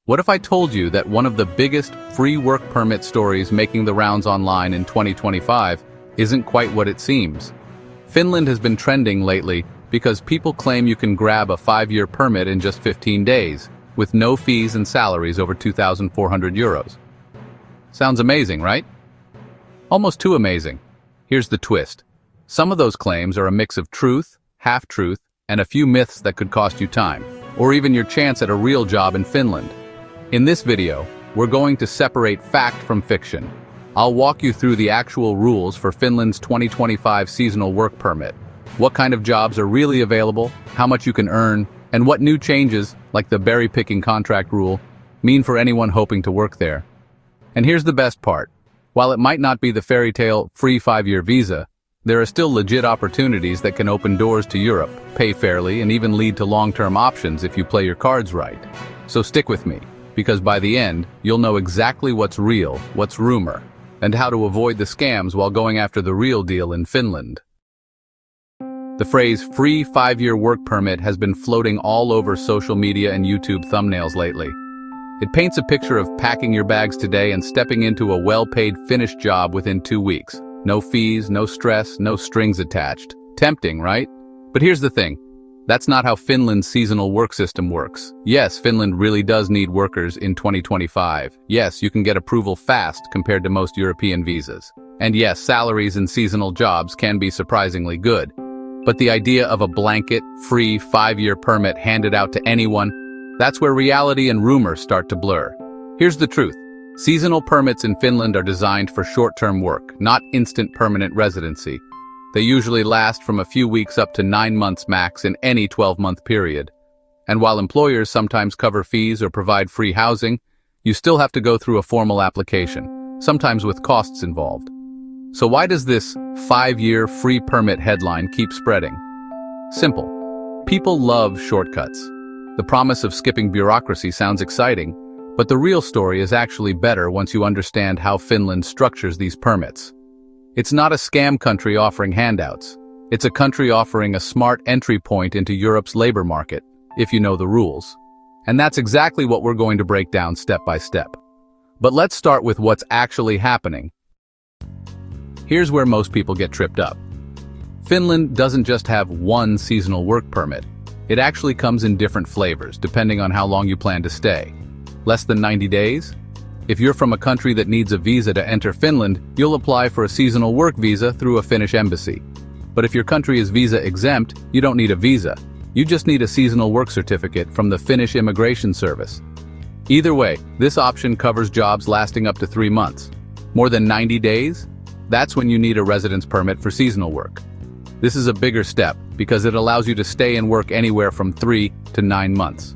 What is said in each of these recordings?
What if I told you that one of the biggest free work permit stories making the rounds online in 2025 isn't quite what it seems? Finland has been trending lately because people claim you can grab a 5-year permit in just 15 days, with no fees and salaries over 2,400 euros. Sounds amazing, right? Almost too amazing. Here's the twist. Some of those claims are a mix of truth, half-truth, and a few myths that could cost you time, or even your chance at a real job in Finland. In this video, we're going to separate fact from fiction. I'll walk you through the actual rules for Finland's 2025 seasonal work permit, what kind of jobs are really available, how much you can earn, and what new changes, like the berry-picking contract rule, mean for anyone hoping to work there. And here's the best part. While it might not be the fairy tale free 5-year visa, there are still legit opportunities that can open doors to Europe, pay fairly, and even lead to long-term options if you play your cards right. So stick with me, because by the end, you'll know exactly what's real, what's rumor, and how to avoid the scams while going after the real deal in Finland. The phrase free 5-year work permit has been floating all over social media and YouTube thumbnails lately. It paints a picture of packing your bags today and stepping into a well-paid Finnish job within 2 weeks. No fees, no stress, no strings attached. Tempting, right? But here's the thing. That's not how Finland's seasonal work system works. Yes, Finland really does need workers in 2025. Yes, you can get approval fast compared to most European visas. And yes, salaries in seasonal jobs can be surprisingly good. But the idea of a blanket, free 5-year permit handed out to anyone, that's where reality and rumor start to blur. Here's the truth. Seasonal permits in Finland are designed for short-term work, not instant permanent residency. They usually last from a few weeks up to 9 months max in any 12-month period. And while employers sometimes cover fees or provide free housing, you still have to go through a formal application, sometimes with costs involved. So why does this 5-year free permit headline keep spreading? Simple. People love shortcuts. The promise of skipping bureaucracy sounds exciting, but the real story is actually better once you understand how Finland structures these permits. It's not a scam country offering handouts. It's a country offering a smart entry point into Europe's labor market, if you know the rules. And that's exactly what we're going to break down step by step. But let's start with what's actually happening. Here's where most people get tripped up. Finland doesn't just have one seasonal work permit. It actually comes in different flavors, depending on how long you plan to stay. Less than 90 days? If you're from a country that needs a visa to enter Finland, you'll apply for a seasonal work visa through a Finnish embassy. But if your country is visa exempt, you don't need a visa. You just need a seasonal work certificate from the Finnish Immigration Service. Either way, this option covers jobs lasting up to 3 months. More than 90 days? That's when you need a residence permit for seasonal work. This is a bigger step because it allows you to stay and work anywhere from 3 to 9 months.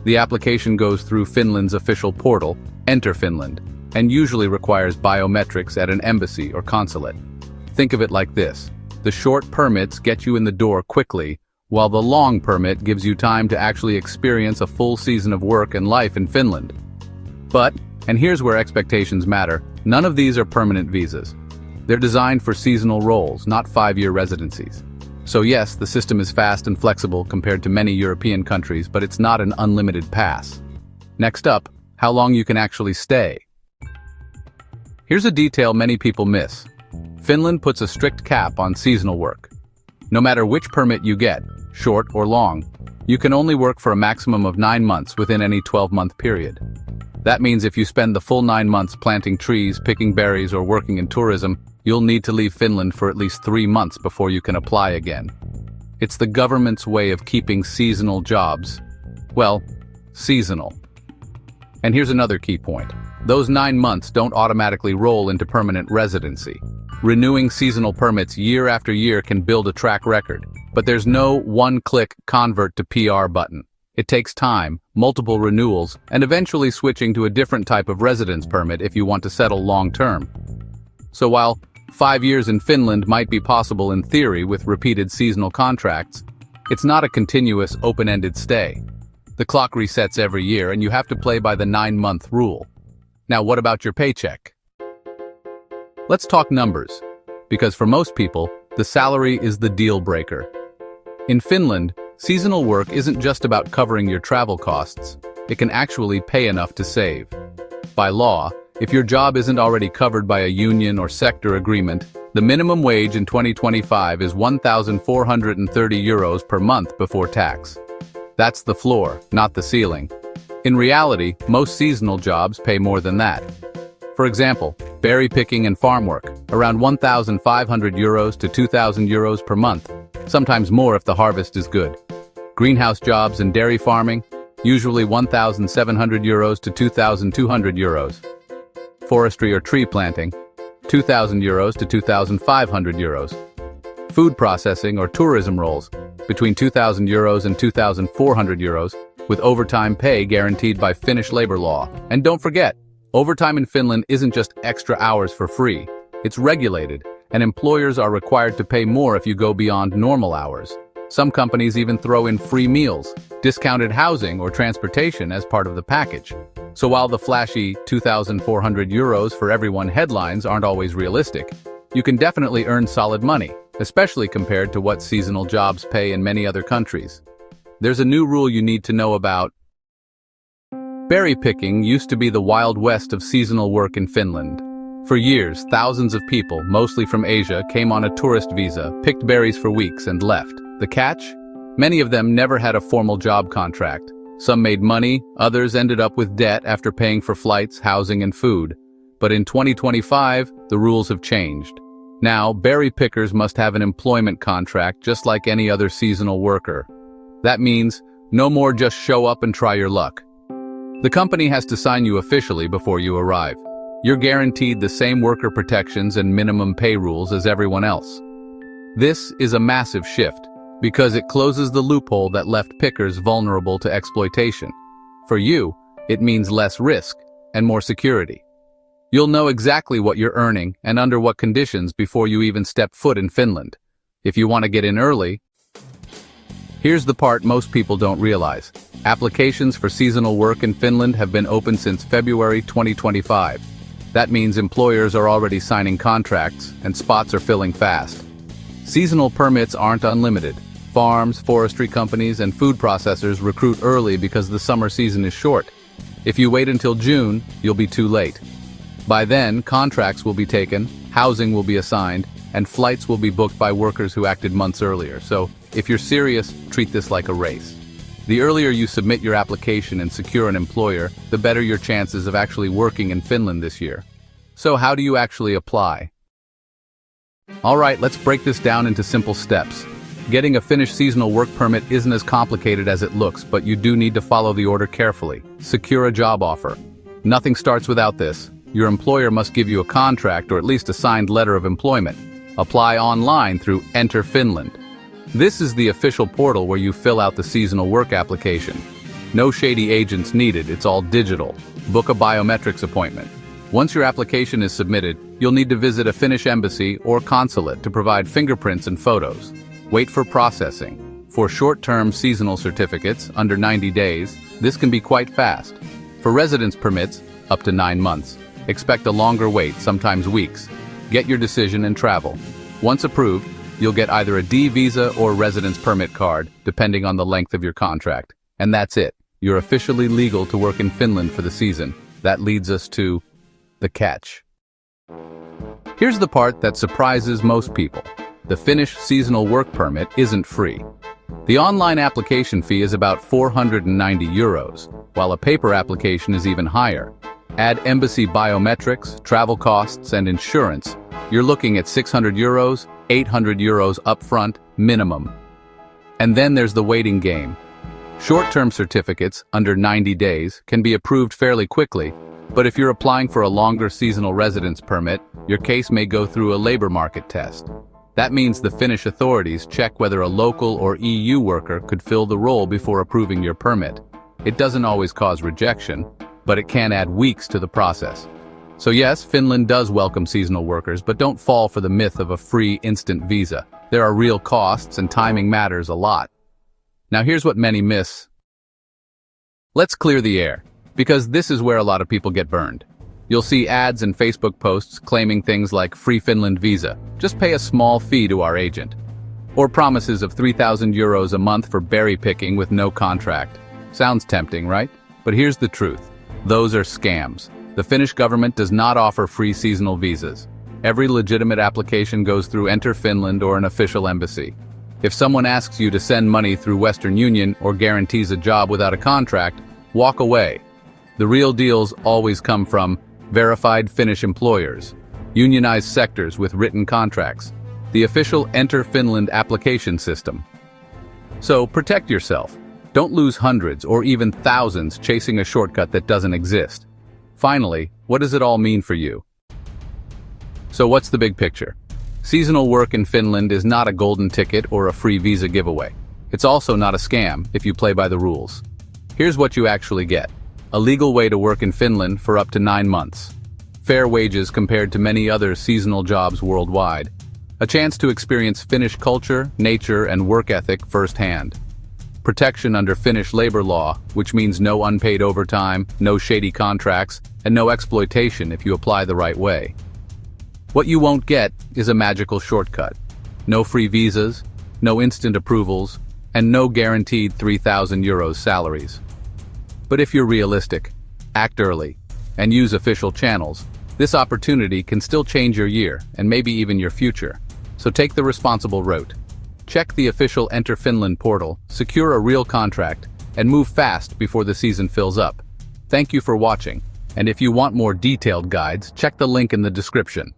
The application goes through Finland's official portal, Enter Finland, and usually requires biometrics at an embassy or consulate. Think of it like this. The short permits get you in the door quickly, while the long permit gives you time to actually experience a full season of work and life in Finland. But, and here's where expectations matter, none of these are permanent visas. They're designed for seasonal roles, not 5-year residencies. So yes, the system is fast and flexible compared to many European countries, but it's not an unlimited pass. Next up, how long you can actually stay. Here's a detail many people miss. Finland puts a strict cap on seasonal work. No matter which permit you get, short or long, you can only work for a maximum of 9 months within any 12-month period. That means if you spend the full 9 months planting trees, picking berries, or working in tourism, you'll need to leave Finland for at least 3 months before you can apply again. It's the government's way of keeping seasonal jobs, well, seasonal. And here's another key point. Those 9 months don't automatically roll into permanent residency. Renewing seasonal permits year after year can build a track record, but there's no one-click convert to PR button. It takes time, multiple renewals, and eventually switching to a different type of residence permit if you want to settle long-term. So while 5 years in Finland might be possible in theory with repeated seasonal contracts, it's not a continuous, open-ended stay. The clock resets every year and you have to play by the 9-month rule. Now what about your paycheck? Let's talk numbers, because for most people, the salary is the deal breaker. In Finland, seasonal work isn't just about covering your travel costs. it can actually pay enough to save. By law, if your job isn't already covered by a union or sector agreement, the minimum wage in 2025 is €1,430 per month before tax. That's the floor, not the ceiling. In reality, most seasonal jobs pay more than that. For example, berry picking and farm work, around €1,500 to €2,000 per month, sometimes more if the harvest is good. Greenhouse jobs and dairy farming, usually €1,700 to €2,200. Forestry or tree planting, €2,000 to €2,500. Food processing or tourism roles, between €2,000 and €2,400, with overtime pay guaranteed by Finnish labor law. And don't forget, overtime in Finland isn't just extra hours for free. It's regulated, and employers are required to pay more if you go beyond normal hours. Some companies even throw in free meals, discounted housing or transportation as part of the package. So while the flashy €2,400 for everyone headlines aren't always realistic, you can definitely earn solid money, especially compared to what seasonal jobs pay in many other countries. There's a new rule you need to know about. Berry picking used to be the Wild West of seasonal work in Finland. For years, thousands of people, mostly from Asia, came on a tourist visa, picked berries for weeks, and left. The catch? Many of them never had a formal job contract. Some made money, others ended up with debt after paying for flights, housing, and food. But in 2025, the rules have changed. Now, berry pickers must have an employment contract just like any other seasonal worker. That means, no more just show up and try your luck. The company has to sign you officially before you arrive. You're guaranteed the same worker protections and minimum pay rules as everyone else. This is a massive shift, because it closes the loophole that left pickers vulnerable to exploitation. For you, it means less risk and more security. You'll know exactly what you're earning and under what conditions before you even step foot in Finland. If you want to get in early, here's the part most people don't realize. Applications for seasonal work in Finland have been open since February 2025. That means employers are already signing contracts and spots are filling fast. Seasonal permits aren't unlimited. Farms, forestry companies, and food processors recruit early because the summer season is short. If you wait until June, you'll be too late. By then, contracts will be taken, housing will be assigned, and flights will be booked by workers who acted months earlier. So, if you're serious, treat this like a race. The earlier you submit your application and secure an employer, the better your chances of actually working in Finland this year. So how do you actually apply? Alright, let's break this down into simple steps. Getting a Finnish seasonal work permit isn't as complicated as it looks, but you do need to follow the order carefully. Secure a job offer. Nothing starts without this. Your employer must give you a contract or at least a signed letter of employment. Apply online through Enter Finland. This is the official portal where you fill out the seasonal work application. No shady agents needed, it's all digital. Book a biometrics appointment. Once your application is submitted, you'll need to visit a Finnish embassy or consulate to provide fingerprints and photos. Wait for processing. For short-term seasonal certificates, under 90 days, this can be quite fast. For residence permits, up to 9 months. Expect a longer wait, sometimes weeks. Get your decision and travel. Once approved, you'll get either a D visa or residence permit card, depending on the length of your contract. And that's it. You're officially legal to work in Finland for the season. That leads us to the catch. Here's the part that surprises most people. The Finnish seasonal work permit isn't free. The online application fee is about €490, while a paper application is even higher. Add embassy biometrics, travel costs, and insurance. You're looking at €600, €800 upfront, minimum. And then there's the waiting game. Short-term certificates, under 90 days, can be approved fairly quickly, but if you're applying for a longer seasonal residence permit, your case may go through a labor market test. That means the Finnish authorities check whether a local or EU worker could fill the role before approving your permit. It doesn't always cause rejection, but it can add weeks to the process. So yes, Finland does welcome seasonal workers, but don't fall for the myth of a free instant visa. There are real costs and timing matters a lot. Now here's what many miss. Let's clear the air, because this is where a lot of people get burned. You'll see ads and Facebook posts claiming things like free Finland visa, just pay a small fee to our agent. Or promises of €3,000 a month for berry picking with no contract. Sounds tempting, right? But here's the truth. Those are scams. The Finnish government does not offer free seasonal visas. Every legitimate application goes through Enter Finland or an official embassy. If someone asks you to send money through Western Union or guarantees a job without a contract, walk away. The real deals always come from verified Finnish employers, unionized sectors with written contracts, the official Enter Finland application system. So protect yourself. Don't lose hundreds or even thousands chasing a shortcut that doesn't exist. Finally, what does it all mean for you? So what's the big picture? Seasonal work in Finland is not a golden ticket or a free visa giveaway. It's also not a scam if you play by the rules. Here's what you actually get. A legal way to work in Finland for up to 9 months. Fair wages compared to many other seasonal jobs worldwide. A chance to experience Finnish culture, nature, and work ethic firsthand. Protection under Finnish labor law, which means no unpaid overtime, no shady contracts, and no exploitation if you apply the right way. What you won't get is a magical shortcut. No free visas, no instant approvals, and no guaranteed €3,000 salaries. But if you're realistic, act early, and use official channels, this opportunity can still change your year and maybe even your future. So take the responsible route. Check the official Enter Finland portal, secure a real contract, and move fast before the season fills up. Thank you for watching, and if you want more detailed guides, check the link in the description.